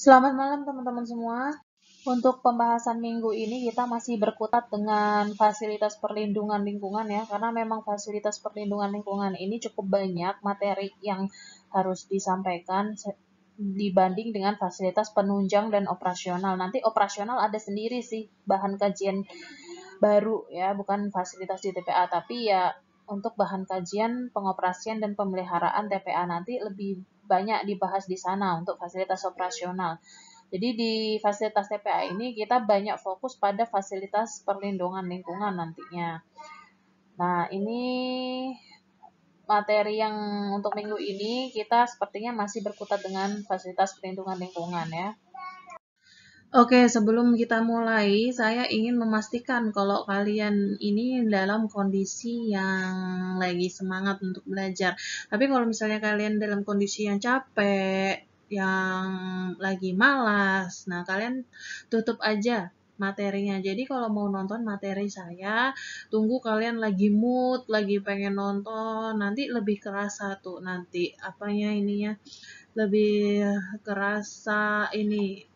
Selamat malam teman-teman semua. Untuk pembahasan minggu ini kita masih berkutat dengan fasilitas perlindungan lingkungan ya, karena memang fasilitas perlindungan lingkungan ini cukup banyak materi yang harus disampaikan dibanding dengan fasilitas penunjang dan operasional. Nanti operasional ada sendiri sih bahan kajian baru ya, bukan fasilitas di TPA, tapi ya untuk bahan kajian pengoperasian dan pemeliharaan TPA nanti lebih banyak dibahas di sana untuk fasilitas operasional. Jadi di fasilitas TPA ini kita banyak fokus pada fasilitas perlindungan lingkungan nantinya. Nah, ini materi yang untuk minggu ini kita sepertinya masih berkutat dengan fasilitas perlindungan lingkungan ya. Oke, sebelum kita mulai, saya ingin memastikan kalau kalian ini dalam kondisi yang lagi semangat untuk belajar. Tapi kalau misalnya kalian dalam kondisi yang capek, yang lagi malas, nah kalian tutup aja materinya. Jadi kalau mau nonton materi saya, tunggu kalian lagi mood, lagi pengen nonton, nanti lebih kerasa tuh nanti apanya ininya, lebih kerasa ini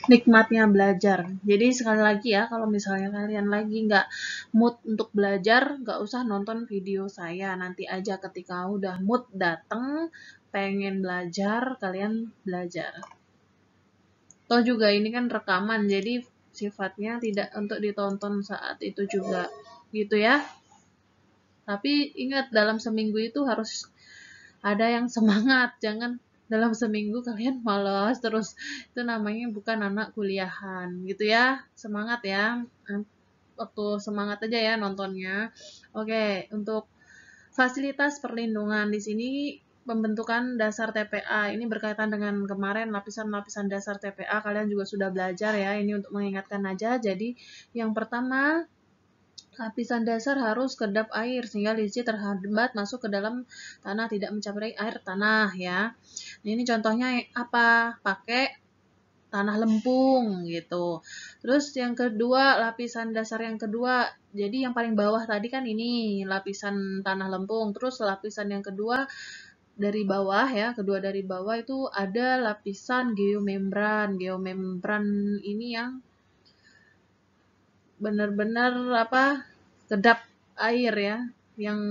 nikmatnya belajar. Jadi sekali lagi ya, kalau misalnya kalian lagi nggak mood untuk belajar, nggak usah nonton video saya. Nanti aja ketika udah mood dateng, pengen belajar, kalian belajar. Toh juga ini kan rekaman, jadi sifatnya tidak untuk ditonton saat itu juga. Gitu ya. Tapi ingat, dalam seminggu itu harus ada yang semangat, jangan dalam seminggu kalian malas terus, itu namanya bukan anak kuliahan gitu ya. Semangat ya, waktu semangat aja ya nontonnya. Oke, untuk fasilitas perlindungan di sini pembentukan dasar TPA ini berkaitan dengan kemarin lapisan-lapisan dasar TPA, kalian juga sudah belajar ya, ini untuk mengingatkan aja. Jadi yang pertama, lapisan dasar harus kedap air sehingga licin terhambat masuk ke dalam tanah, tidak mencapai air tanah ya. Nah, ini contohnya apa? Pakai tanah lempung gitu. Terus yang kedua, lapisan dasar yang kedua. Jadi yang paling bawah tadi kan ini lapisan tanah lempung. Terus lapisan yang kedua dari bawah ya, kedua dari bawah itu ada lapisan geomembran. Geomembran ini yang benar-benar apa, kedap air ya, yang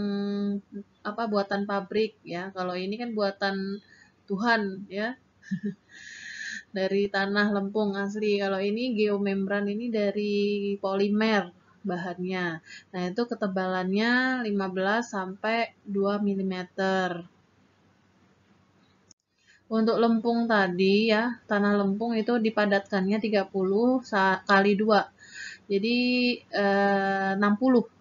apa, buatan pabrik ya. Kalau ini kan buatan Tuhan ya, dari tanah lempung asli. Kalau ini geomembran ini dari polimer bahannya. Nah, itu ketebalannya 15 sampai 2 mm. Untuk lempung tadi ya, tanah lempung itu dipadatkannya 30 kali 2. Jadi 60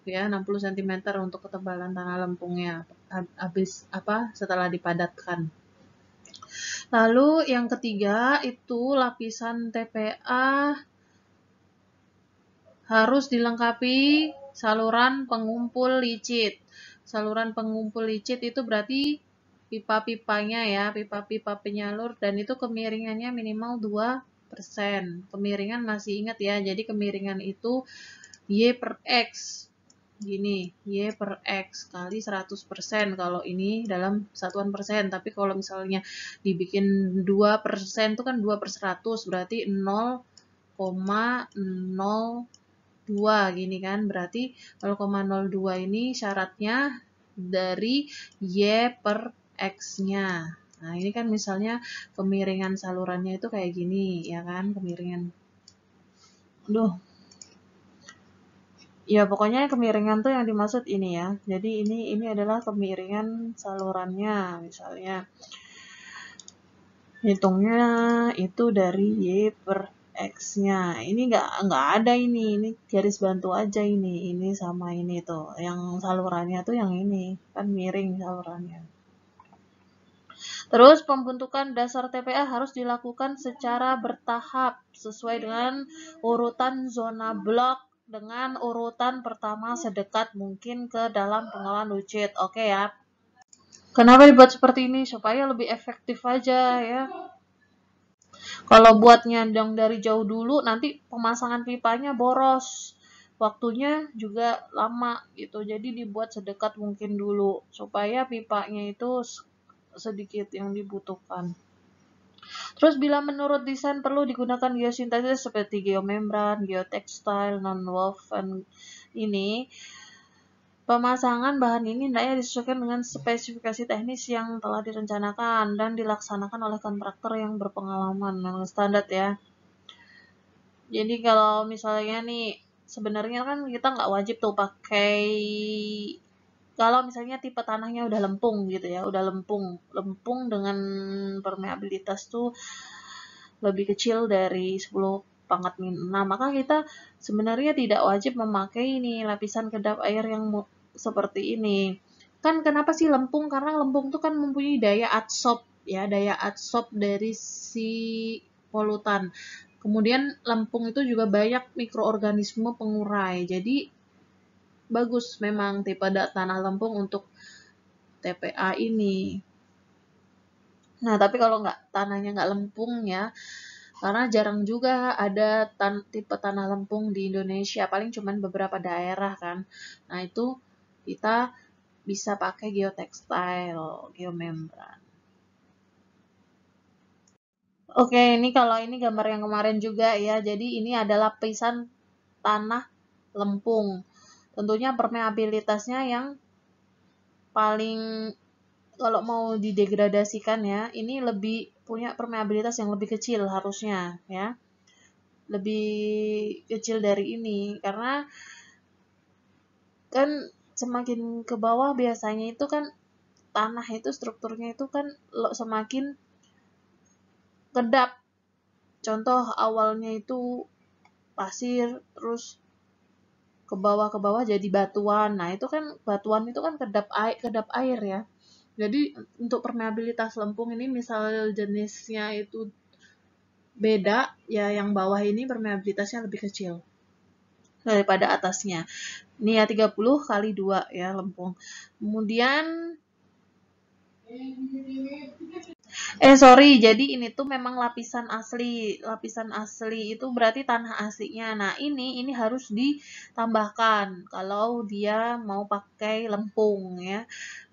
ya, 60 cm untuk ketebalan tanah lempungnya habis apa, setelah dipadatkan. Lalu yang ketiga itu lapisan TPA harus dilengkapi saluran pengumpul licit. Saluran pengumpul licit itu berarti pipa-pipanya ya, pipa-pipa penyalur, dan itu kemiringannya minimal 2%. Kemiringan masih ingat ya, jadi kemiringan itu Y per X. Gini, Y per X kali 100% kalau ini dalam satuan persen. Tapi kalau misalnya dibikin 2% itu kan 2 per 100, berarti 0,02 gini kan. Berarti 0,02 ini syaratnya dari Y per X-nya. Nah, ini kan misalnya kemiringan salurannya itu kayak gini, ya kan, kemiringan. Duh. Ya, pokoknya kemiringan tuh yang dimaksud ini ya. Jadi ini adalah kemiringan salurannya, misalnya. Hitungnya itu dari Y per X-nya. Ini nggak ada ini garis bantu aja ini sama ini tuh. Yang salurannya tuh yang ini, kan miring salurannya. Terus pembentukan dasar TPA harus dilakukan secara bertahap sesuai dengan urutan zona blok dengan urutan pertama sedekat mungkin ke dalam pengolahan lucid. Oke ya. Kenapa dibuat seperti ini? Supaya lebih efektif aja ya. Kalau buat nyandang dari jauh dulu, nanti pemasangan pipanya boros. Waktunya juga lama gitu. Jadi dibuat sedekat mungkin dulu supaya pipanya itu sedikit yang dibutuhkan. Terus bila menurut desain perlu digunakan geosintesis seperti geomembran, geotextile, non-woven ini, pemasangan bahan ini hendaknya disesuaikan dengan spesifikasi teknis yang telah direncanakan dan dilaksanakan oleh kontraktor yang berpengalaman, yang standar ya. Jadi kalau misalnya nih, sebenarnya kan kita nggak wajib tuh pakai, kalau misalnya tipe tanahnya udah lempung gitu ya, udah lempung dengan permeabilitas tuh lebih kecil dari 10⁻⁶, maka kita sebenarnya tidak wajib memakai ini lapisan kedap air yang seperti ini. Kan kenapa sih lempung? Karena lempung tuh kan mempunyai daya adsorb ya, daya adsorb dari si polutan. Kemudian lempung itu juga banyak mikroorganisme pengurai. Jadi bagus memang tipe tanah lempung untuk TPA ini. Nah, tapi kalau tanahnya nggak lempung ya, karena jarang juga ada tipe tanah lempung di Indonesia, paling cuman beberapa daerah kan. Nah, itu kita bisa pakai geotextile, geomembran. Oke, ini kalau ini gambar yang kemarin juga ya. Jadi ini adalah lapisan tanah lempung. Tentunya permeabilitasnya yang paling, kalau mau didegradasikan ya, ini lebih punya permeabilitas yang lebih kecil harusnya ya. Lebih kecil dari ini karena kan semakin ke bawah biasanya itu kan tanah itu strukturnya itu kan semakin kedap. Contoh awalnya itu pasir, terus ke bawah jadi batuan. Nah, itu kan batuan itu kan kedap air ya. Jadi untuk permeabilitas lempung ini misal jenisnya itu beda, ya yang bawah ini permeabilitasnya lebih kecil daripada atasnya. Ini ya 30 × 2 ya lempung. Kemudian sorry, jadi ini tuh memang lapisan asli. Lapisan asli itu berarti tanah aslinya. Nah, ini harus ditambahkan kalau dia mau pakai lempung ya.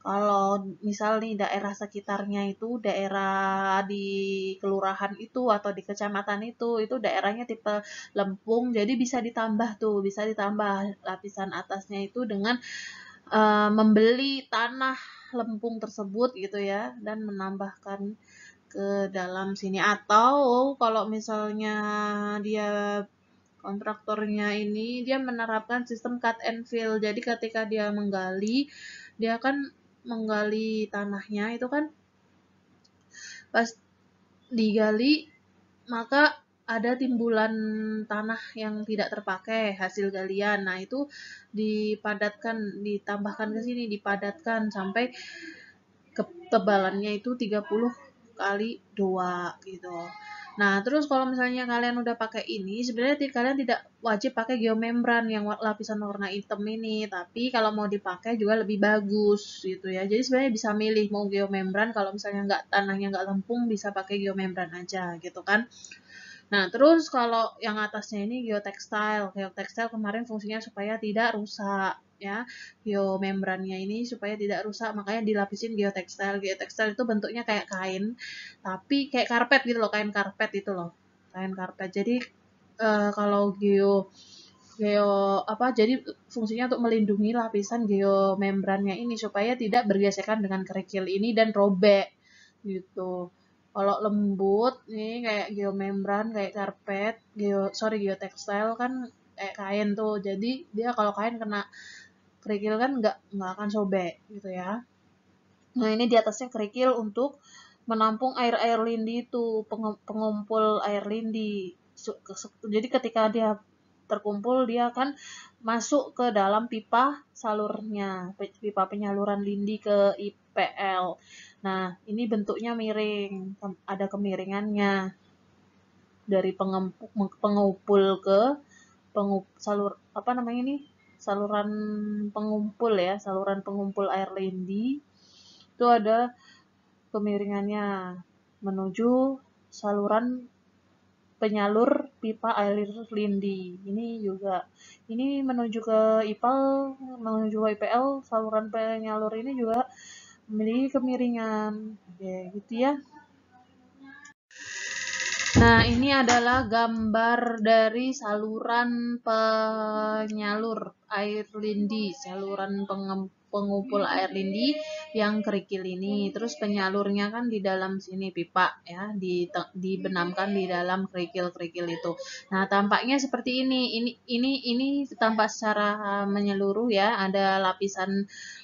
Kalau misal nih daerah sekitarnya itu, daerah di kelurahan itu atau di kecamatan itu daerahnya tipe lempung, jadi bisa ditambah tuh, bisa ditambah lapisan atasnya itu dengan membeli tanah lempung tersebut gitu ya, dan menambahkan ke dalam sini. Atau kalau misalnya dia kontraktornya ini dia menerapkan sistem cut and fill. Jadi ketika dia menggali, dia kan menggali tanahnya itu kan pas digali maka ada timbulan tanah yang tidak terpakai hasil galian. Nah, itu dipadatkan, ditambahkan ke sini, dipadatkan sampai ketebalannya itu 30 × 2 gitu. Nah, terus kalau misalnya kalian udah pakai ini, sebenarnya kalian tidak wajib pakai geomembran yang lapisan warna hitam ini, tapi kalau mau dipakai juga lebih bagus gitu ya. Jadi sebenarnya bisa milih mau geomembran, kalau misalnya tanahnya nggak lempung bisa pakai geomembran aja gitu kan. Nah, terus kalau yang atasnya ini geotextile. Geotextile kemarin fungsinya supaya tidak rusak ya. Geomembrannya ini supaya tidak rusak, makanya dilapisin geotextile. Geotextile itu bentuknya kayak kain, tapi kayak karpet gitu loh, kain karpet itu loh. Kain karpet. Jadi kalau jadi fungsinya untuk melindungi lapisan geomembrannya ini supaya tidak bergesekan dengan kerikil ini dan robek gitu. Kalau lembut nih kayak geomembran, kayak karpet, geotextile kan kayak kain tuh. Jadi dia kalau kain kena kerikil kan nggak akan sobek gitu ya. Nah, ini di atasnya kerikil untuk menampung air lindi itu, pengumpul air lindi. Jadi ketika dia terkumpul, dia akan masuk ke dalam pipa salurnya, pipa penyaluran lindi ke IPL. Nah, ini bentuknya miring, ada kemiringannya dari pengumpul ke saluran pengumpul ya, saluran pengumpul air lindi. Itu ada kemiringannya menuju saluran penyalur pipa air lindi. Ini menuju ke IPL, saluran penyalur ini juga memiliki kemiringan. Oke, gitu ya. Nah, ini adalah gambar dari saluran penyalur air lindi, saluran pengumpul air lindi yang kerikil ini. Terus penyalurnya kan di dalam sini pipa ya, dibenamkan di dalam kerikil-kerikil itu. Nah, tampaknya seperti ini. Ini tampak secara menyeluruh ya, ada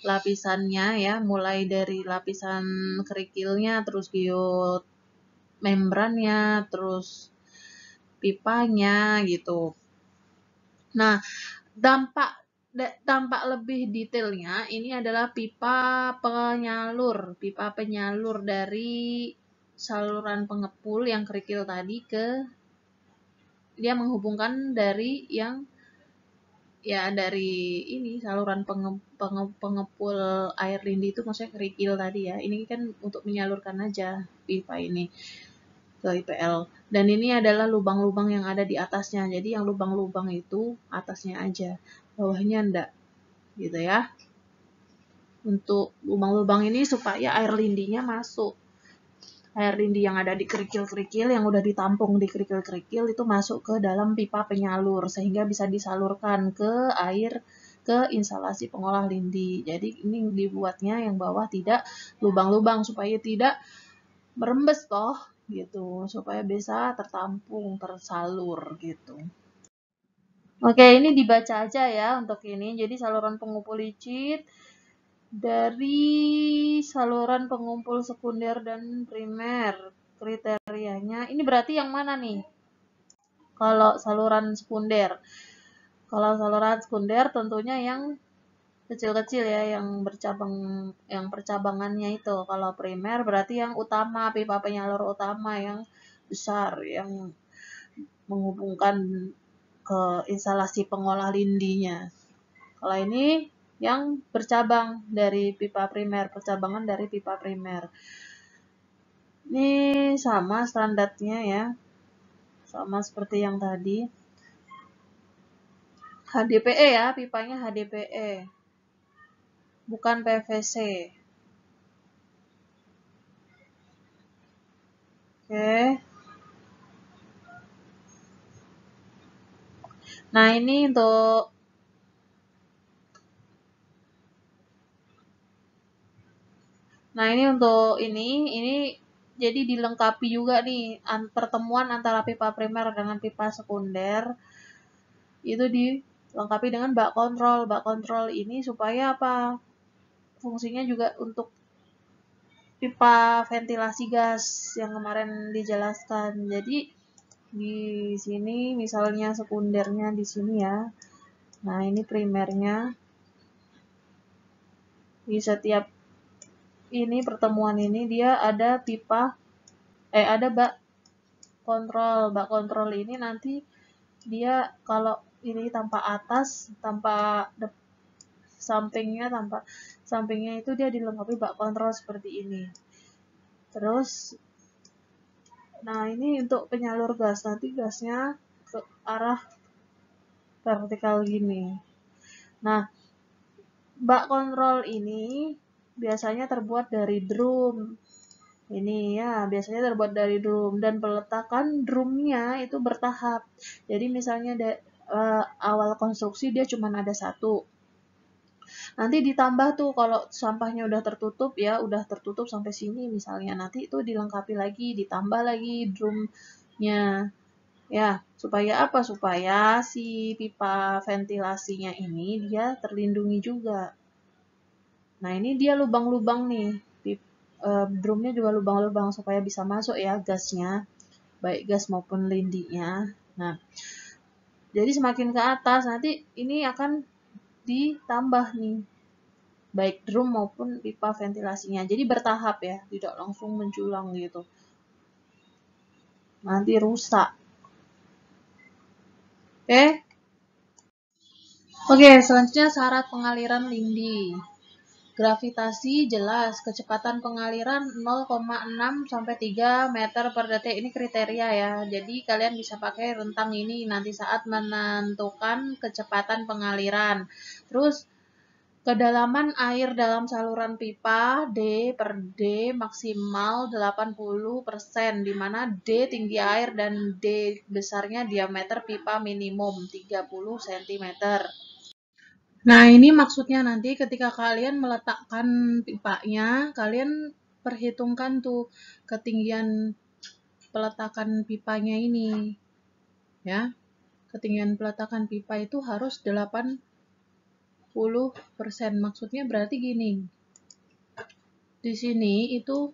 lapisannya ya, mulai dari lapisan kerikilnya, terus geot membrannya, terus pipanya gitu. Nah, dampak lebih detailnya ini adalah pipa penyalur dari saluran pengepul yang kerikil tadi dia menghubungkan dari yang ya dari ini saluran pengepul air lindi itu maksudnya kerikil tadi ya. Ini kan untuk menyalurkan aja pipa ini ke IPL. Dan ini adalah lubang-lubang yang ada di atasnya. Jadi yang lubang-lubang itu atasnya aja, bawahnya enggak. Gitu ya. Untuk lubang-lubang ini supaya air lindinya masuk. Air lindi yang ada di kerikil-kerikil, yang udah ditampung di kerikil-kerikil itu masuk ke dalam pipa penyalur sehingga bisa disalurkan ke instalasi pengolah lindi. Jadi ini dibuatnya yang bawah tidak lubang-lubang supaya tidak merembes toh gitu, supaya bisa tertampung, tersalur gitu. Oke, ini dibaca aja ya untuk ini. Jadi saluran pengumpul licit dari saluran pengumpul sekunder dan primer. Kriterianya, ini berarti yang mana nih? Kalau saluran sekunder. Kalau saluran sekunder tentunya yang kecil-kecil ya, yang percabangannya itu. Kalau primer berarti yang utama, pipa penyalur utama yang besar, yang menghubungkan ke instalasi pengolah lindinya. Kalau ini yang bercabang dari pipa primer, percabangan dari pipa primer. Ini sama standarnya ya, sama seperti yang tadi. HDPE ya, pipanya HDPE, bukan PVC. Oke. Nah, ini untuk ini jadi dilengkapi juga nih pertemuan antara pipa primer dengan pipa sekunder itu dilengkapi dengan bak kontrol. Bak kontrol ini supaya apa? Fungsinya juga untuk pipa ventilasi gas yang kemarin dijelaskan. Jadi di sini misalnya sekundernya di sini ya. Nah, ini primernya. Di setiap ini pertemuan ini dia ada ada bak kontrol. Bak kontrol ini nanti dia kalau ini tanpa atas, tanpa sampingnya itu dia dilengkapi bak kontrol seperti ini. Terus nah ini untuk penyalur gas, nanti gasnya ke arah vertikal gini. Nah, bak kontrol ini biasanya terbuat dari drum. Ini ya, biasanya terbuat dari drum dan peletakan drumnya itu bertahap. Jadi misalnya awal konstruksi dia cuma ada satu. Nanti ditambah tuh kalau sampahnya udah tertutup sampai sini misalnya. Nanti itu dilengkapi lagi, ditambah lagi drumnya. Ya, supaya apa? Supaya si pipa ventilasinya ini dia terlindungi juga. Nah, ini dia lubang-lubang nih. Drumnya juga lubang-lubang supaya bisa masuk ya gasnya, baik gas maupun lindinya. Nah, jadi semakin ke atas nanti ini akan ditambah nih, baik drum maupun pipa ventilasinya. Jadi bertahap ya, tidak langsung menjulang gitu. Nanti rusak. Oke, selanjutnya syarat pengaliran lindi. Gravitasi jelas, kecepatan pengaliran 0,6 sampai 3 meter per detik. Ini kriteria ya. Jadi kalian bisa pakai rentang ini nanti saat menentukan kecepatan pengaliran. Terus Kedalaman air dalam saluran pipa D per D maksimal 80%, di mana D tinggi air dan D besarnya diameter pipa minimum 30 cm. Nah, ini maksudnya nanti ketika kalian meletakkan pipanya, kalian perhitungkan tuh ketinggian peletakan pipanya ini. Ya. Ketinggian peletakan pipa itu harus 80%. Maksudnya berarti gini. Di sini itu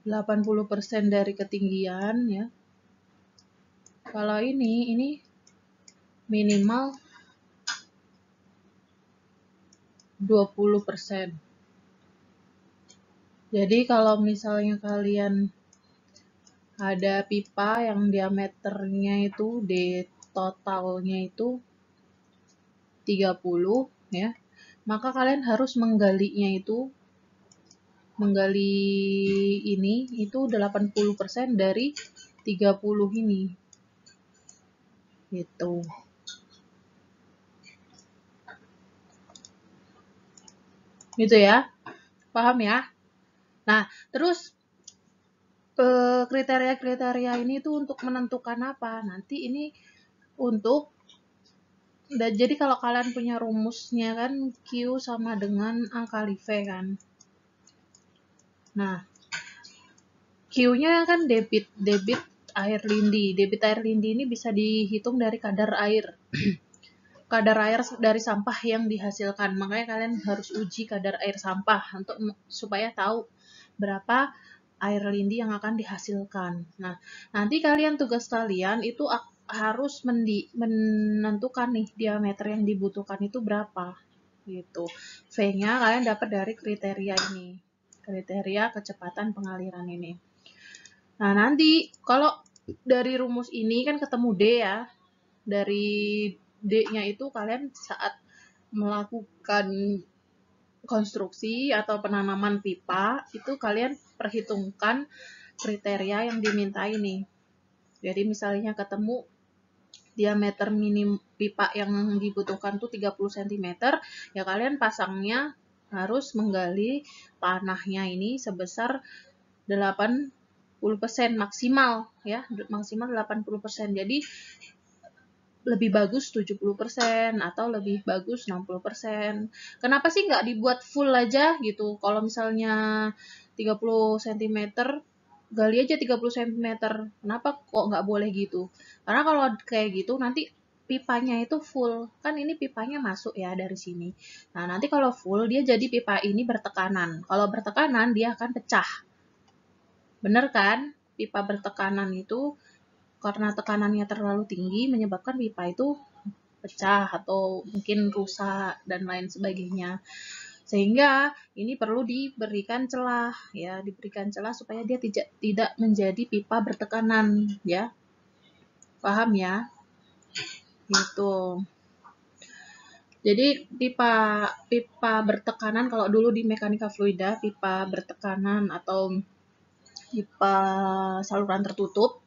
80% dari ketinggian ya. Kalau ini minimal 20%. Jadi kalau misalnya kalian ada pipa yang diameternya itu totalnya itu 30 ya, maka kalian harus menggali ini itu 80% dari 30 ini. Gitu. Gitu ya. Paham ya? Nah, terus kriteria-kriteria ini tuh untuk menentukan apa? Nanti ini untuk jadi kalau kalian punya rumusnya kan Q sama dengan A kali V kan. Nah, Q-nya kan debit air lindi. Debit air lindi ini bisa dihitung dari kadar air. Kadar air dari sampah yang dihasilkan. Makanya kalian harus uji kadar air sampah untuk supaya tahu berapa air lindi yang akan dihasilkan. Nah, nanti tugas kalian itu harus menentukan nih diameter yang dibutuhkan itu berapa. Gitu. V-nya kalian dapat dari kriteria ini. Kriteria kecepatan pengaliran ini. Nah, nanti kalau dari rumus ini kan ketemu D ya. Dari D-nya itu kalian saat melakukan konstruksi atau penanaman pipa, itu kalian perhitungkan kriteria yang diminta ini. Jadi misalnya ketemu diameter minim pipa yang dibutuhkan tuh 30 cm, ya kalian pasangnya harus menggali tanahnya ini sebesar 80% maksimal ya, maksimal 80%. Jadi lebih bagus 70% atau lebih bagus 60%. Kenapa sih nggak dibuat full aja gitu? Kalau misalnya 30 cm, gali aja 30 cm. Kenapa kok nggak boleh gitu? Karena kalau kayak gitu nanti pipanya itu full. Kan ini pipanya masuk ya dari sini. Nah, nanti kalau full dia jadi pipa ini bertekanan. Kalau bertekanan dia akan pecah. Bener kan? Pipa bertekanan itu karena tekanannya terlalu tinggi menyebabkan pipa itu pecah atau mungkin rusak dan lain sebagainya. Sehingga ini perlu diberikan celah ya, diberikan celah supaya dia tidak menjadi pipa bertekanan ya. Paham ya? Gitu. Jadi pipa bertekanan kalau dulu di mekanika fluida, pipa bertekanan atau pipa saluran tertutup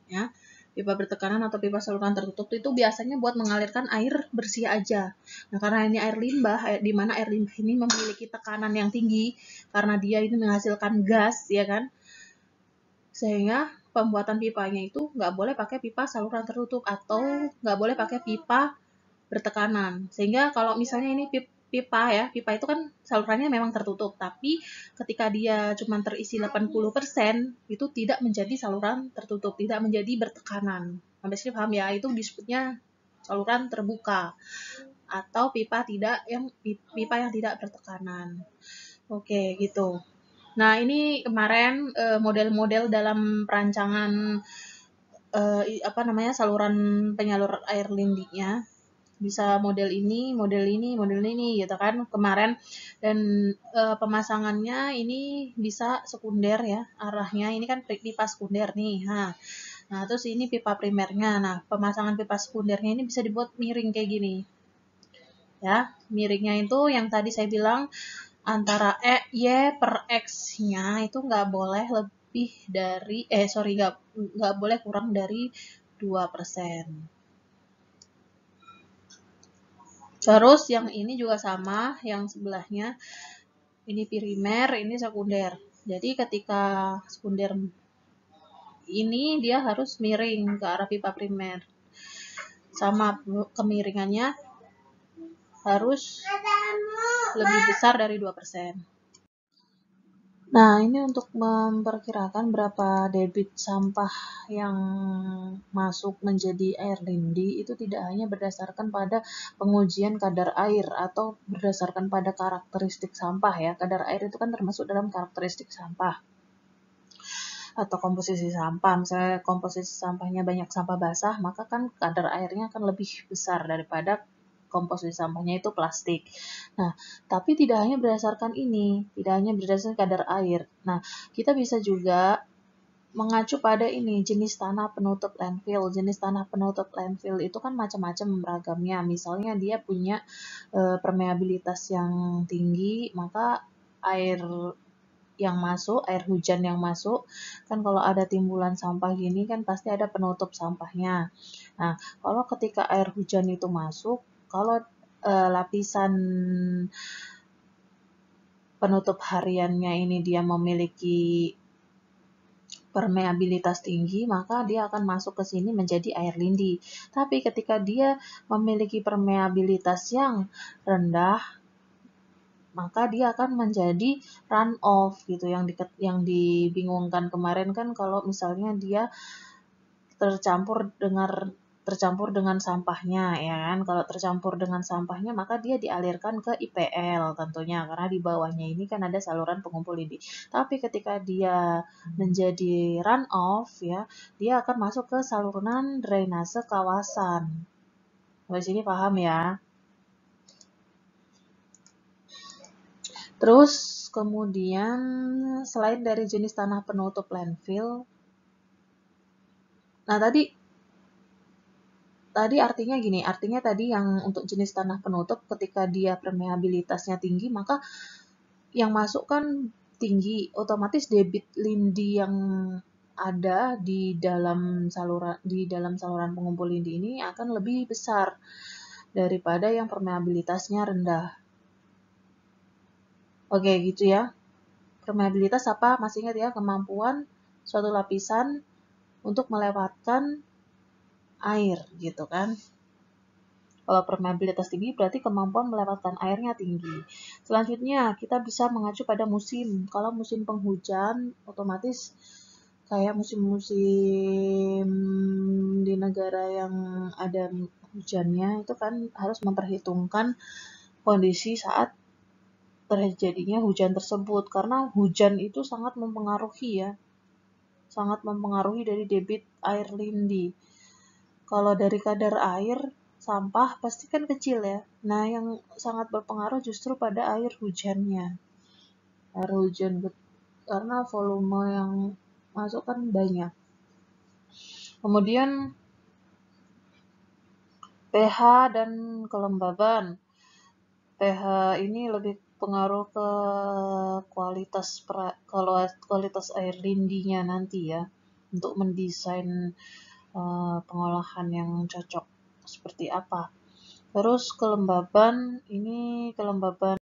ya. Pipa bertekanan atau pipa saluran tertutup itu biasanya buat mengalirkan air bersih aja. Nah, karena ini air limbah, di mana air limbah ini memiliki tekanan yang tinggi karena dia ini menghasilkan gas, ya kan? Sehingga pembuatan pipanya itu nggak boleh pakai pipa saluran tertutup atau nggak boleh pakai pipa bertekanan. Sehingga kalau misalnya ini pipa ya, pipa itu kan salurannya memang tertutup, tapi ketika dia cuma terisi 80%, itu tidak menjadi saluran tertutup, tidak menjadi bertekanan. Sampai sini paham ya? Itu disebutnya saluran terbuka atau pipa yang tidak bertekanan. Oke, gitu. Nah, ini kemarin model-model dalam perancangan saluran penyalur air lindinya. Bisa model ini gitu kan kemarin. Dan pemasangannya ini bisa sekunder ya, arahnya ini kan pipa sekunder nih. Nah, terus ini pipa primernya. Nah, pemasangan pipa sekundernya ini bisa dibuat miring kayak gini. Ya, miringnya itu yang tadi saya bilang antara Y per X-nya itu nggak boleh lebih dari nggak boleh kurang dari 2%. Terus yang ini juga sama, yang sebelahnya ini primer, ini sekunder. Jadi ketika sekunder ini dia harus miring ke arah pipa primer. Sama kemiringannya harus lebih besar dari 2%. Nah, ini untuk memperkirakan berapa debit sampah yang masuk menjadi air lindi itu tidak hanya berdasarkan pada pengujian kadar air atau berdasarkan pada karakteristik sampah ya. Kadar air itu kan termasuk dalam karakteristik sampah atau komposisi sampah. Misalnya komposisi sampahnya banyak sampah basah, maka kan kadar airnya akan lebih besar daripada komposisi sampahnya itu plastik. Nah, tapi tidak hanya berdasarkan ini, tidak hanya berdasarkan kadar air. Nah, kita bisa juga mengacu pada ini, jenis tanah penutup landfill. Jenis tanah penutup landfill itu kan macam-macam beragamnya. Misalnya dia punya permeabilitas yang tinggi, maka air yang masuk, air hujan yang masuk, kan kalau ada timbulan sampah gini kan pasti ada penutup sampahnya. Nah, kalau ketika air hujan itu masuk, kalau lapisan penutup hariannya ini dia memiliki permeabilitas tinggi, maka dia akan masuk ke sini menjadi air lindi. Tapi ketika dia memiliki permeabilitas yang rendah, maka dia akan menjadi run off gitu. Yang dibingungkan kemarin kan kalau misalnya dia tercampur dengan sampahnya ya kan. Kalau tercampur dengan sampahnya maka dia dialirkan ke IPL tentunya karena di bawahnya ini kan ada saluran pengumpul lindi. Tapi ketika dia menjadi run off ya, dia akan masuk ke saluran drainase kawasan. Sampai sini paham ya? Terus kemudian selain dari jenis tanah penutup landfill, nah tadi artinya gini, artinya tadi yang untuk jenis tanah penutup ketika dia permeabilitasnya tinggi, maka yang masuk kan tinggi, otomatis debit lindi yang ada di dalam saluran pengumpul lindi ini akan lebih besar daripada yang permeabilitasnya rendah. Oke, gitu ya. Permeabilitas apa? Masih ingat ya, kemampuan suatu lapisan untuk melewatkan air gitu kan. Kalau permeabilitas tinggi berarti kemampuan melewatkan airnya tinggi. Selanjutnya kita bisa mengacu pada musim. Kalau musim penghujan otomatis kayak musim-musim di negara yang ada hujannya itu kan harus memperhitungkan kondisi saat terjadinya hujan tersebut karena hujan itu sangat mempengaruhi ya. Sangat mempengaruhi dari debit air lindi. Kalau dari kadar air, sampah pasti kan kecil ya. Nah, yang sangat berpengaruh justru pada air hujannya. Air hujan karena volume yang masuk kan banyak. Kemudian pH dan kelembaban. pH ini lebih pengaruh ke kualitas air lindinya nanti ya. Untuk mendesain pengolahan yang cocok seperti apa. Terus kelembaban, ini kelembaban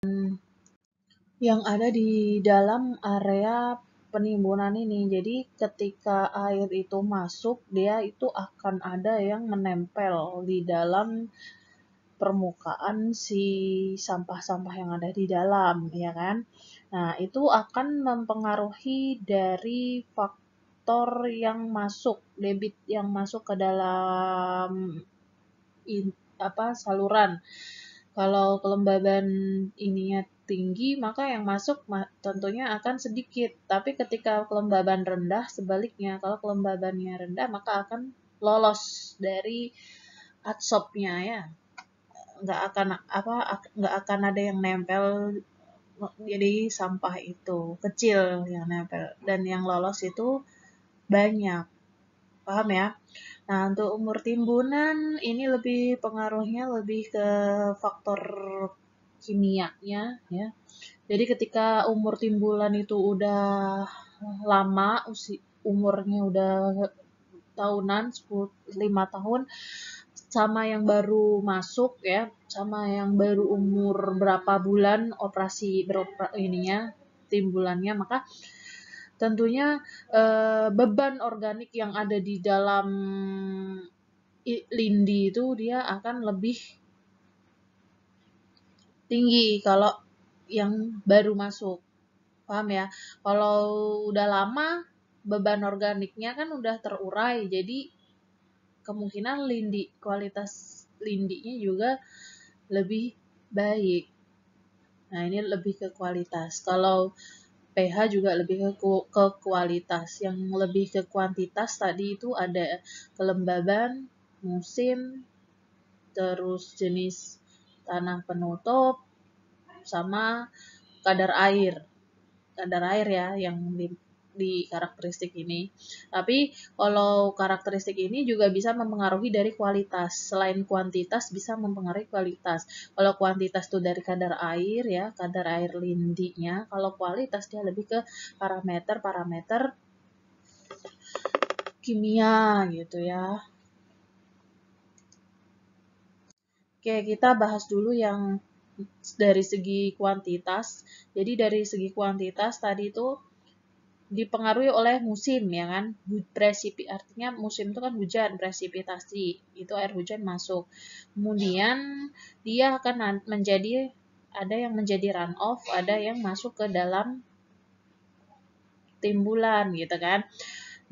yang ada di dalam area penimbunan ini. Jadi ketika air itu masuk, dia itu akan ada yang menempel di dalam permukaan si sampah-sampah yang ada di dalam, ya kan? Nah, itu akan mempengaruhi dari faktor yang masuk, debit yang masuk ke dalam saluran. Kalau kelembaban ininya tinggi, maka yang masuk tentunya akan sedikit. Tapi ketika kelembaban rendah, sebaliknya, kalau kelembabannya rendah, maka akan lolos dari adsorpnya ya. Nggak akan ada yang nempel, jadi sampah itu kecil yang nempel dan yang lolos itu banyak. Paham ya? Nah, untuk umur timbunan ini pengaruhnya lebih ke faktor kimianya ya. Jadi ketika umur timbulan itu udah lama, umurnya udah tahunan, 5 tahun, sama yang baru masuk ya, sama yang baru umur berapa bulan ininya timbulannya, maka tentunya beban organik yang ada di dalam lindi itu dia akan lebih tinggi kalau yang baru masuk. Paham ya? Kalau udah lama beban organiknya kan udah terurai, jadi kemungkinan kualitas lindinya juga lebih baik. Nah, ini lebih ke kualitas. Kalau pH juga lebih ke kualitas. Yang lebih ke kuantitas tadi itu ada kelembaban, musim, terus jenis tanah penutup, sama kadar air. Kadar air ya yang di karakteristik ini. Tapi kalau karakteristik ini juga bisa mempengaruhi dari kualitas. Selain kuantitas bisa mempengaruhi kualitas. Kalau kuantitas itu dari kadar air ya, kadar air lindinya. Kalau kualitas dia lebih ke parameter-parameter kimia gitu ya. Oke, kita bahas dulu yang dari segi kuantitas. Jadi dari segi kuantitas tadi itu dipengaruhi oleh musim ya kan, artinya musim itu kan hujan, presipitasi itu air hujan masuk, kemudian dia akan menjadi ada yang menjadi runoff, ada yang masuk ke dalam timbulan gitu kan.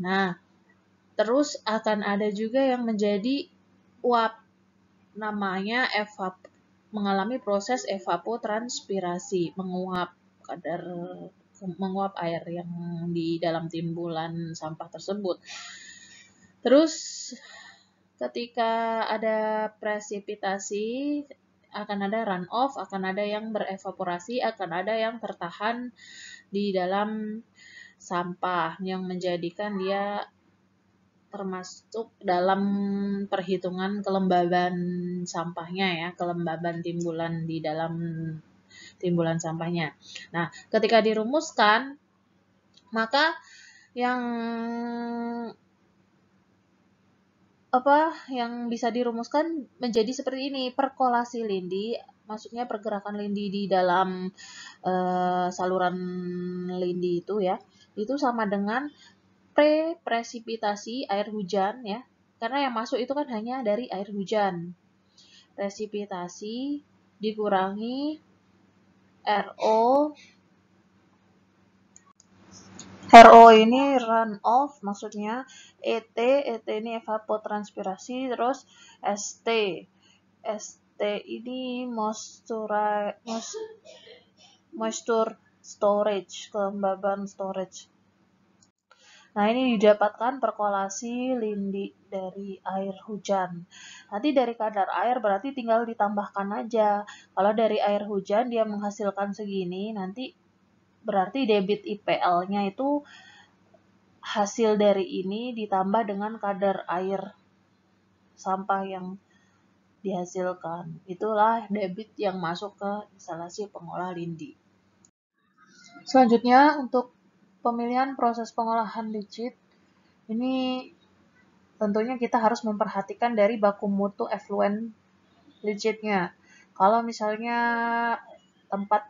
Nah, terus akan ada juga yang menjadi uap, namanya mengalami proses evapotranspirasi, menguap air yang di dalam timbulan sampah tersebut. Terus ketika ada presipitasi akan ada runoff, akan ada yang berevaporasi, akan ada yang tertahan di dalam sampah yang menjadikan dia termasuk dalam perhitungan kelembaban sampahnya ya, kelembaban timbulan di dalam timbulan sampahnya. Nah, ketika dirumuskan, maka yang bisa dirumuskan menjadi seperti ini, perkolasi lindi, maksudnya pergerakan lindi di dalam saluran lindi itu ya, itu sama dengan presipitasi air hujan ya, karena yang masuk itu kan hanya dari air hujan. Presipitasi dikurangi RO. RO ini runoff, maksudnya ET ini evapotranspirasi, terus ST ini moisture storage, kelembaban storage. Nah, ini didapatkan perkolasi lindi dari air hujan. Nanti dari kadar air berarti tinggal ditambahkan aja. Kalau dari air hujan dia menghasilkan segini, nanti berarti debit IPL-nya itu hasil dari ini ditambah dengan kadar air sampah yang dihasilkan. Itulah debit yang masuk ke instalasi pengolah lindi. Selanjutnya untuk pemilihan proses pengolahan licit, ini tentunya kita harus memperhatikan dari baku mutu efluen licitnya. Kalau misalnya tempat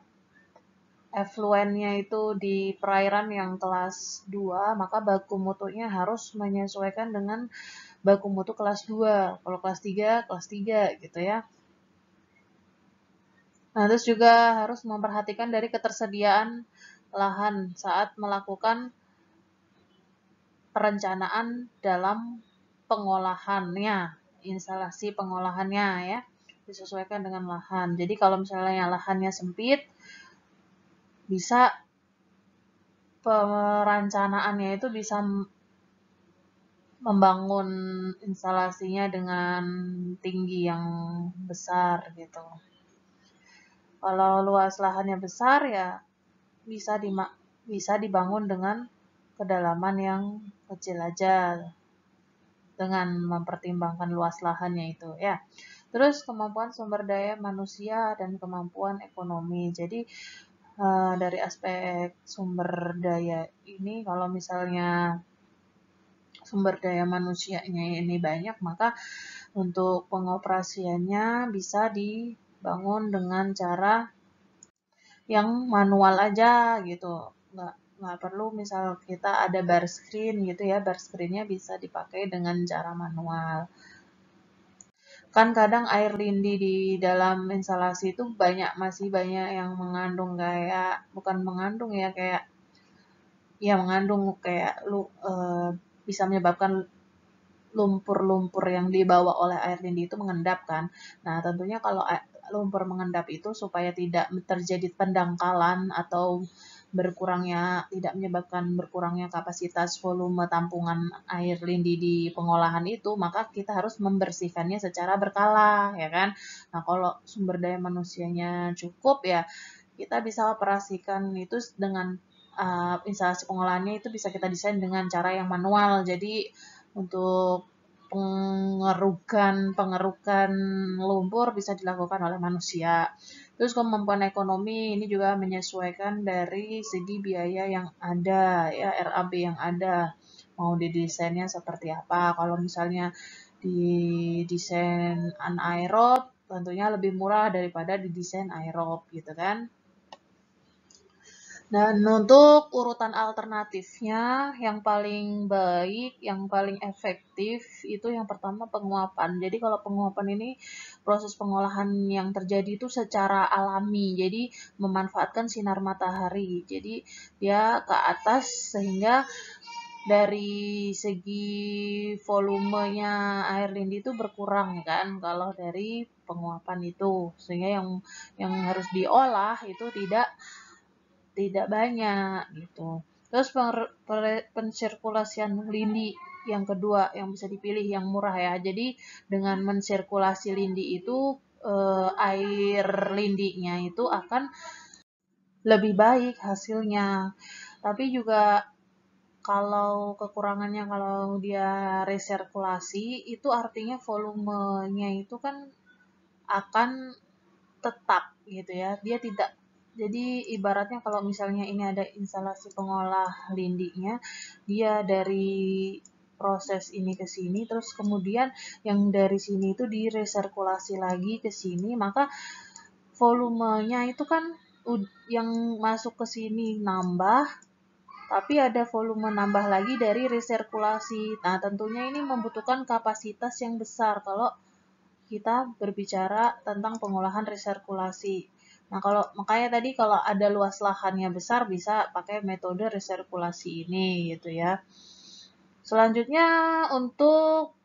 efluennya itu di perairan yang kelas 2, maka baku mutunya harus menyesuaikan dengan baku mutu kelas 2. Kalau kelas 3, kelas 3 gitu ya. Nah, terus juga harus memperhatikan dari ketersediaan lahan saat melakukan perencanaan dalam pengolahannya, instalasi pengolahannya ya, disesuaikan dengan lahan. Jadi kalau misalnya lahannya sempit, bisa perencanaannya itu bisa membangun instalasinya dengan tinggi yang besar gitu. Kalau luas lahannya besar ya bisa dibangun dengan kedalaman yang kecil aja dengan mempertimbangkan luas lahannya itu ya. Terus kemampuan sumber daya manusia dan kemampuan ekonomi. Jadi dari aspek sumber daya ini, kalau misalnya sumber daya manusianya ini banyak, maka Untuk pengoperasiannya bisa dibangun dengan cara yang manual aja gitu. Nggak perlu misal kita ada bar screen gitu ya, bar screen-nya bisa dipakai dengan cara manual. Kan kadang air lindi di dalam instalasi itu masih banyak yang mengandung kayak, bukan mengandung ya, kayak, ya mengandung kayak bisa menyebabkan lumpur-lumpur yang dibawa oleh air lindi itu mengendap kan. Nah, tentunya kalau lumpur mengendap itu supaya tidak terjadi pendangkalan atau tidak menyebabkan berkurangnya kapasitas volume tampungan air lindi di pengolahan itu, maka kita harus membersihkannya secara berkala, ya kan. Nah, kalau sumber daya manusianya cukup ya, kita bisa operasikan itu dengan instalasi pengolahannya itu bisa kita desain dengan cara yang manual. Jadi untuk pengerukan lumpur bisa dilakukan oleh manusia. Terus kemampuan ekonomi ini juga menyesuaikan dari segi biaya yang ada, ya RAB yang ada. Mau didesainnya seperti apa. Kalau misalnya di desain anaerob, tentunya lebih murah daripada di desain aerob gitu kan. Dan untuk urutan alternatifnya, yang paling baik, yang paling efektif, itu yang pertama penguapan. Jadi kalau penguapan ini proses pengolahan yang terjadi itu secara alami, jadi memanfaatkan sinar matahari. Jadi dia ke atas sehingga dari segi volumenya air lindi itu berkurang kan kalau dari penguapan itu, sehingga yang harus diolah itu tidak banyak gitu. Terus pensirkulasian lindi yang kedua yang bisa dipilih yang murah ya. Jadi dengan mensirkulasi lindi itu air lindinya itu akan lebih baik hasilnya. Tapi juga kalau kekurangannya kalau dia resirkulasi itu artinya volumenya itu kan akan tetap gitu ya. Dia tidak, jadi ibaratnya kalau misalnya ini ada instalasi pengolah lindinya, dia dari proses ini ke sini, terus kemudian yang dari sini itu diresirkulasi lagi ke sini, maka volumenya itu kan yang masuk ke sini nambah, tapi ada volume nambah lagi dari resirkulasi. Nah, tentunya ini membutuhkan kapasitas yang besar kalau kita berbicara tentang pengolahan resirkulasi. Nah, makanya tadi kalau ada luas lahannya besar bisa pakai metode resirkulasi ini gitu ya. Selanjutnya untuk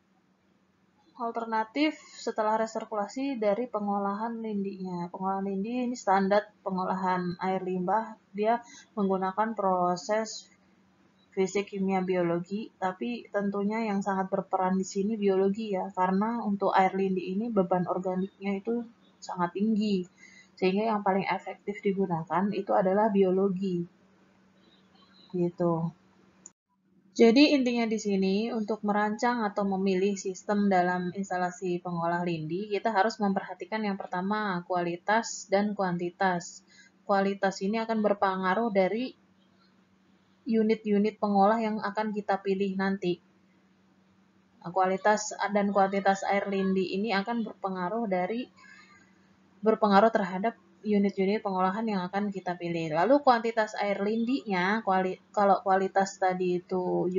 alternatif setelah resirkulasi dari pengolahan lindinya. Pengolahan lindi ini standar pengolahan air limbah, dia menggunakan proses fisik, kimia, biologi, tapi tentunya yang sangat berperan di sini biologi ya, karena untuk air lindi ini beban organiknya itu sangat tinggi, sehingga yang paling efektif digunakan itu adalah biologi, gitu. Jadi intinya di sini untuk merancang atau memilih sistem dalam instalasi pengolah lindi, kita harus memperhatikan yang pertama kualitas dan kuantitas. Kualitas ini akan berpengaruh dari unit-unit pengolah yang akan kita pilih nanti. Nah, kualitas dan kuantitas air lindi ini akan berpengaruh terhadap unit-unit pengolahan yang akan kita pilih. Lalu kuantitas air lindinya, kalau kualitas tadi itu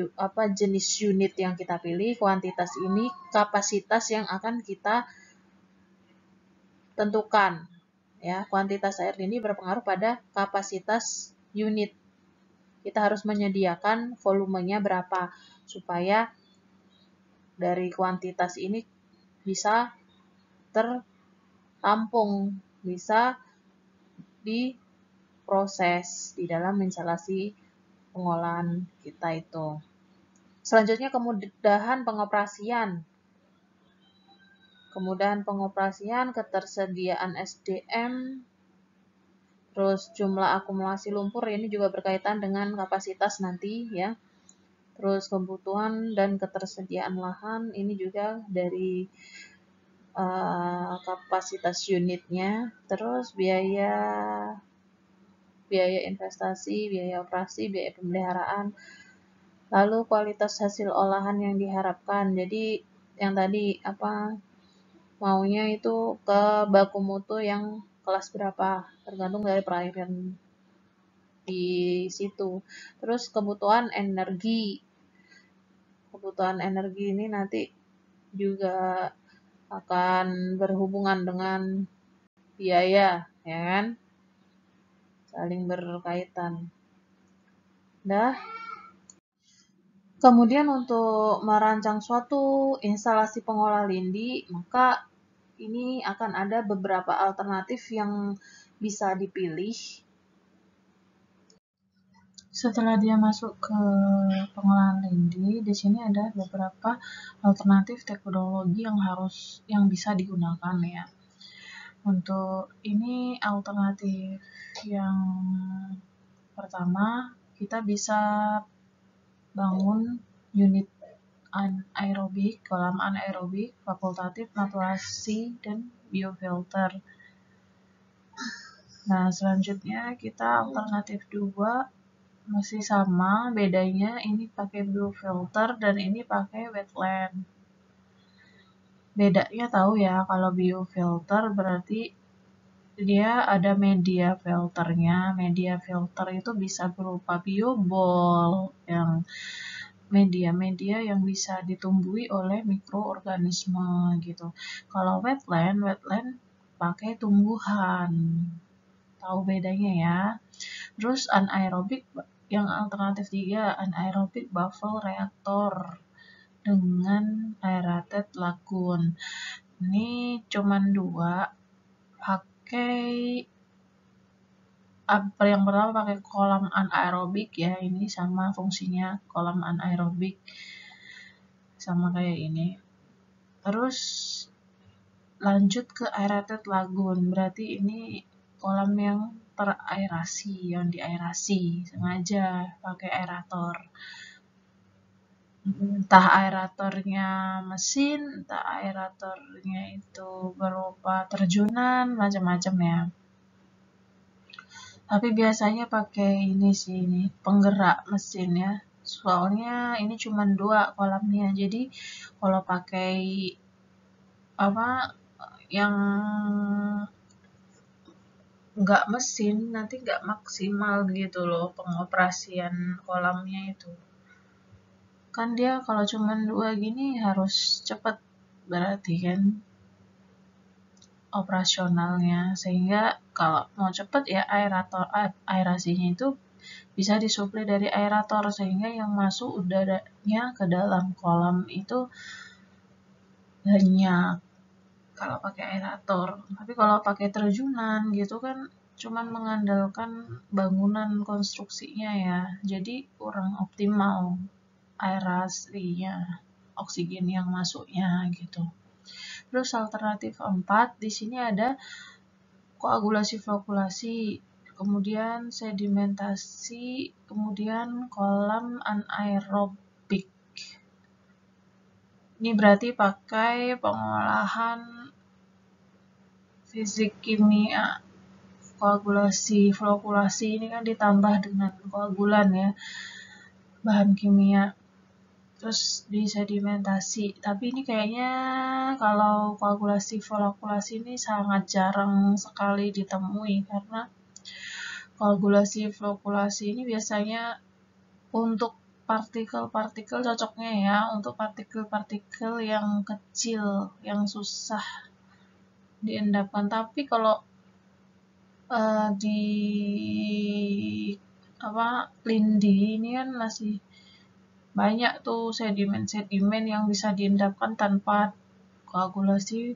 jenis unit yang kita pilih, kuantitas ini kapasitas yang akan kita tentukan. Ya, kuantitas air lindi berpengaruh pada kapasitas unit. Kita harus menyediakan volumenya berapa supaya dari kuantitas ini bisa tertampung, bisa diproses di dalam instalasi pengolahan kita itu. Selanjutnya kemudahan pengoperasian. Kemudahan pengoperasian, ketersediaan SDM, terus jumlah akumulasi lumpur ini juga berkaitan dengan kapasitas nanti ya. Terus kebutuhan dan ketersediaan lahan ini juga dari kapasitas unitnya. Terus biaya investasi, biaya operasi, biaya pemeliharaan, lalu kualitas hasil olahan yang diharapkan. Jadi yang tadi apa maunya itu ke baku mutu yang kelas berapa, tergantung dari perairan di situ. Terus kebutuhan energi ini nanti juga akan berhubungan dengan biaya, ya kan? Saling berkaitan. Dah. Kemudian untuk merancang suatu instalasi pengolah lindi, maka ini akan ada beberapa alternatif yang bisa dipilih. Setelah dia masuk ke pengolahan lindi, di sini ada beberapa alternatif teknologi yang bisa digunakan ya. Untuk ini alternatif yang pertama, kita bisa bangun unit anaerobik, kolam anaerobik, fakultatif, naturasi, dan biofilter. Nah, selanjutnya kita alternatif 2 masih sama, bedanya ini pakai biofilter dan ini pakai wetland. Bedanya tahu ya, kalau biofilter berarti dia ada media filternya. Media filter itu bisa berupa biobol, yang media-media yang bisa ditumbuhi oleh mikroorganisme gitu. Kalau wetland pakai tumbuhan. Tahu bedanya ya. Terus anaerobik yang alternatif 3, anaerobik buffer reaktor dengan aerated lagoon. Ini cuman 2, pakai yang pertama pakai kolam anaerobik ya, ini sama fungsinya kolam anaerobik sama kayak ini. Terus lanjut ke aerated lagoon, berarti ini kolam yang teraerasi, yang diaerasi sengaja pakai aerator. Entah aeratornya mesin, entah aeratornya itu berupa terjunan, macam-macam ya. Tapi biasanya pakai ini sih, ini penggerak mesin ya. Soalnya ini cuma 2 kolamnya, jadi kalau pakai apa yang nggak mesin nanti nggak maksimal gitu loh pengoperasian kolamnya itu. Kan dia kalau cuma 2 gini harus cepat berarti kan operasionalnya, sehingga kalau mau cepat ya aerasinya itu bisa disuplai dari aerator, sehingga yang masuk udaranya ke dalam kolam itu banyak kalau pakai aerator. Tapi kalau pakai terjunan gitu kan cuman mengandalkan bangunan konstruksinya ya, jadi kurang optimal aerasinya, oksigen yang masuknya gitu. Terus alternatif 4, di sini ada koagulasi flokulasi, kemudian sedimentasi, kemudian kolam anaerobik. Ini berarti pakai pengolahan fisik kimia. Koagulasi flokulasi ini kan ditambah dengan koagulan ya, bahan kimia. Terus di sedimentasi, tapi ini kayaknya kalau koagulasi flokulasi ini sangat jarang sekali ditemui, karena koagulasi flokulasi ini biasanya untuk partikel-partikel cocoknya ya, untuk partikel-partikel yang kecil, yang susah diendapkan. Tapi kalau di lindi ini kan masih banyak tuh sedimen-sedimen yang bisa diendapkan tanpa koagulasi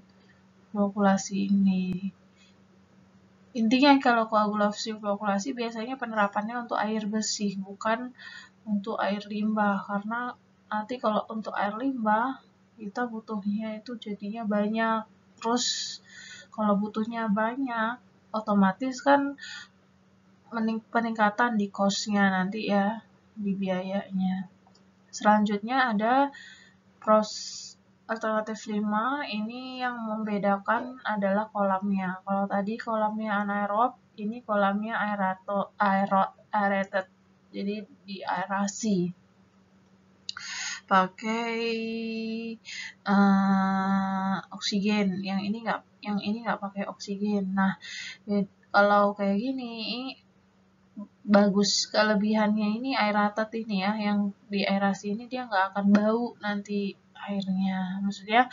flokulasi ini. Intinya kalau koagulasi flokulasi biasanya penerapannya untuk air bersih, bukan untuk air limbah, karena nanti kalau untuk air limbah kita butuhnya itu jadinya banyak. Terus kalau butuhnya banyak, otomatis kan peningkatan di cost-nya nanti ya, di biayanya. Selanjutnya ada alternatif 5, ini yang membedakan adalah kolamnya. Kalau tadi kolamnya anaerob, ini kolamnya aerated, jadi diaerasi. pakai oksigen, yang ini nggak pakai oksigen. Nah, kalau kayak gini bagus, kelebihannya ini aerated ini ya, yang di aerasi ini dia nggak akan bau nanti airnya, maksudnya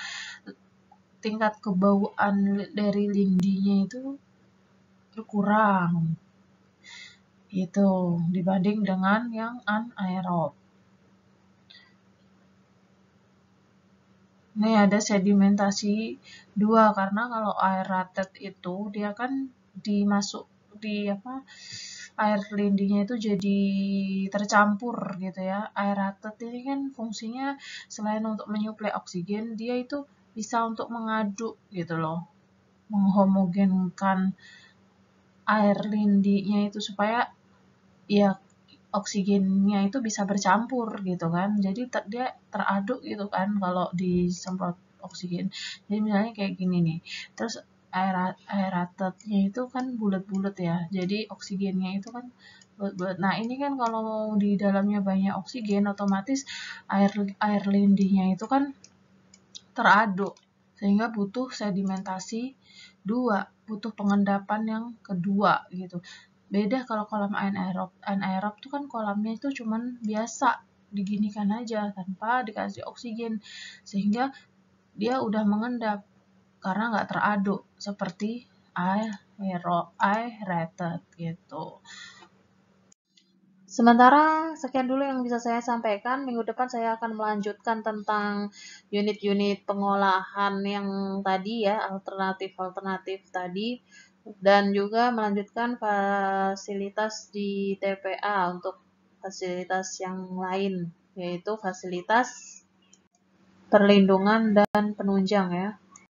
tingkat kebauan dari lindinya itu berkurang itu dibanding dengan yang anaerob. Ini ada sedimentasi 2 karena kalau aerated itu dia kan dimasuk di air lindinya itu jadi tercampur gitu ya. Aerated ini kan fungsinya selain untuk menyuplai oksigen, dia itu bisa untuk mengaduk gitu loh, menghomogenkan air lindinya itu supaya ya oksigennya itu bisa bercampur gitu kan, jadi dia teraduk gitu kan kalau disemprot oksigen. Jadi misalnya kayak gini nih, terus aeratednya itu kan bulat-bulat ya, jadi oksigennya itu kan bulat-bulat. Nah ini kan kalau di dalamnya banyak oksigen, otomatis air lindinya itu kan teraduk, sehingga butuh sedimentasi 2, butuh pengendapan yang kedua gitu. Beda kalau kolam anaerob. Anaerob tuh kan kolamnya itu cuman biasa diginikan aja tanpa dikasih oksigen, sehingga dia udah mengendap karena nggak teraduk seperti aerated gitu. Sementara sekian dulu yang bisa saya sampaikan. Minggu depan saya akan melanjutkan tentang unit-unit pengolahan yang tadi ya, alternatif-alternatif tadi, dan juga melanjutkan fasilitas di TPA untuk fasilitas yang lain, yaitu fasilitas perlindungan dan penunjang ya.